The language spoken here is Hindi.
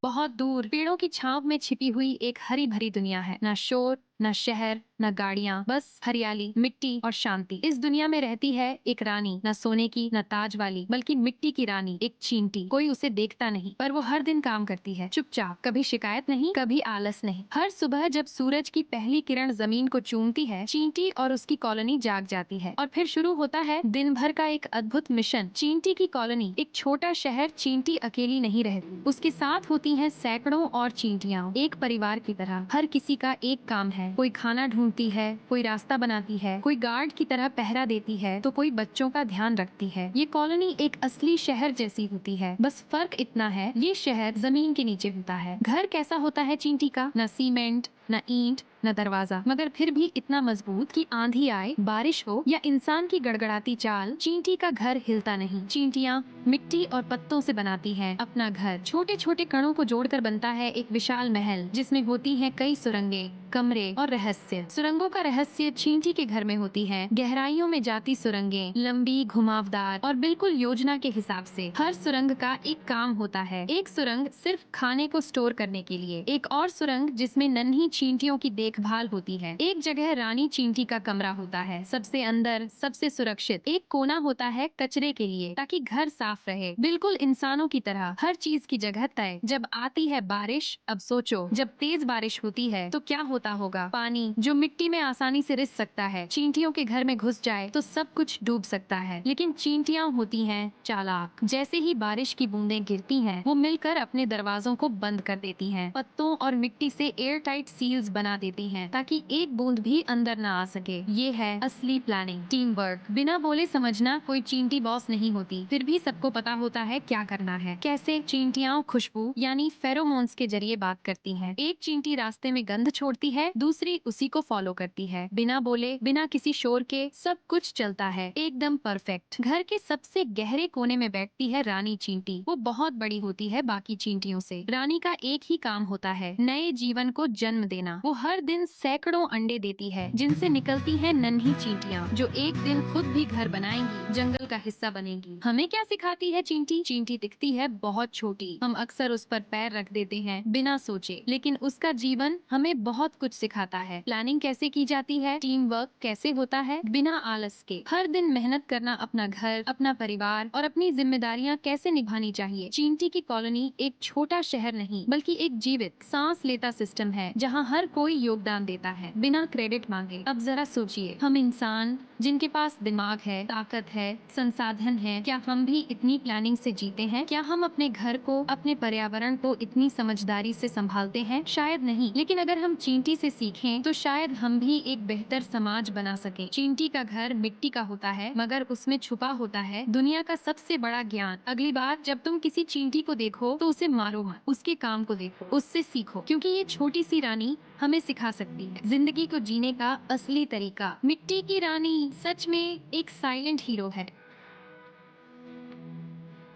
बहुत दूर पेड़ों की छांव में छिपी हुई एक हरी भरी दुनिया है। न शोर, न शहर, न गाड़ियाँ, बस हरियाली, मिट्टी और शांति। इस दुनिया में रहती है एक रानी, न सोने की न ताज वाली, बल्कि मिट्टी की रानी, एक चींटी। कोई उसे देखता नहीं, पर वो हर दिन काम करती है चुपचाप, कभी शिकायत नहीं, कभी आलस नहीं। हर सुबह जब सूरज की पहली किरण जमीन को चूमती है, चींटी और उसकी कॉलोनी जाग जाती है और फिर शुरू होता है दिन भर का एक अद्भुत मिशन। चींटी की कॉलोनी, एक छोटा शहर। चींटी अकेली नहीं रहती, उसके साथ होती हैं सैकड़ों और चींटियाँ, एक परिवार की तरह। हर किसी का एक काम है, कोई खाना ढूंढती है, कोई रास्ता बनाती है, कोई गार्ड की तरह पहरा देती है, तो कोई बच्चों का ध्यान रखती है। ये कॉलोनी एक असली शहर जैसी होती है, बस फर्क इतना है, ये शहर जमीन के नीचे होता है। घर कैसा होता है चींटी का? न सीमेंट, न ईंट, न दरवाजा, मगर फिर भी इतना मजबूत कि आंधी आए, बारिश हो या इंसान की गड़गड़ाती चाल, चींटी का घर हिलता नहीं। चींटियाँ मिट्टी और पत्तों से बनाती हैं अपना घर। छोटे छोटे कणों को जोड़कर बनता है एक विशाल महल, जिसमें होती हैं कई सुरंगें, कमरे और रहस्य। सुरंगों का रहस्य चींटी के घर में होती है। गहराइयों में जाती सुरंगें, लंबी, घुमावदार और बिल्कुल योजना के हिसाब से। हर सुरंग का एक काम होता है। एक सुरंग सिर्फ खाने को स्टोर करने के लिए, एक और सुरंग जिसमें नन्ही चींटियों की देखभाल होती है। एक जगह रानी चींटी का कमरा होता है, सबसे अंदर, सबसे सुरक्षित। एक कोना होता है कचरे के लिए, ताकि घर साफ रहे, बिल्कुल इंसानों की तरह। हर चीज की जगह तय। जब आती है बारिश, अब सोचो, जब तेज बारिश होती है तो क्या होता होगा? पानी जो मिट्टी में आसानी से रिस सकता है, चींटियों के घर में घुस जाए तो सब कुछ डूब सकता है। लेकिन चींटियां होती हैं चालाक। जैसे ही बारिश की बूंदें गिरती हैं, वो मिलकर अपने दरवाजों को बंद कर देती हैं। पत्तों और मिट्टी से एयर टाइट सील्स बना देती हैं, ताकि एक बूंद भी अंदर ना आ सके। ये है असली प्लानिंग, टीम वर्क। बिना बोले समझना, कोई चींटी बॉस नहीं होती, फिर भी सबको पता होता है क्या करना है। कैसे? चींटियां खुशबू यानी फेरोमोन्स के जरिए बात करती हैं। एक चींटी रास्ते में गंध छोड़ती है, दूसरी उसी को फॉलो करती है। बिना बोले, बिना किसी शोर के सब कुछ चलता है एकदम परफेक्ट। घर के सबसे गहरे कोने में बैठती है रानी चींटी। वो बहुत बड़ी होती है बाकी चींटियों से। रानी का एक ही काम होता है, नए जीवन को जन्म देना। वो हर दिन सैकड़ों अंडे देती है, जिनसे निकलती हैं नन्ही चींटियां, जो एक दिन खुद भी घर बनाएंगी, जंगल का हिस्सा बनेगी। हमें क्या सिखाती है चींटी? चींटी दिखती है बहुत छोटी, हम अक्सर उस पर पैर रख देते हैं बिना सोचे, लेकिन उसका जीवन हमें बहुत कुछ सिखाता है। प्लानिंग कैसे की जाती है, टीम वर्क कैसे होता है बिना आलस के, हर दिन मेहनत करना, अपना घर, अपना परिवार और अपनी जिम्मेदारियां कैसे निभानी चाहिए। चींटी की कॉलोनी एक छोटा शहर नहीं, बल्कि एक जीवित, सांस लेता सिस्टम है, जहाँ हर कोई योगदान देता है बिना क्रेडिट मांगे। अब जरा सोचिए, हम इंसान जिनके पास दिमाग है, ताकत है, संसाधन है, क्या हम भी इतनी प्लानिंग से जीते हैं? क्या हम अपने घर को, अपने पर्यावरण को इतनी समझदारी से संभालते हैं? शायद नहीं, लेकिन अगर हम चींटी से सीखें तो शायद हम भी एक बेहतर समाज बना सके। चींटी का घर मिट्टी का होता है, मगर उसमें छुपा होता है दुनिया का सबसे बड़ा ज्ञान। अगली बार जब तुम किसी चींटी को देखो तो उसे मारो मत, उसके काम को देखो, उससे सीखो, क्योंकि ये छोटी सी रानी हमें सिखा सकती है जिंदगी को जीने का असली तरीका। मिट्टी की रानी सच में एक साइलेंट हीरो है।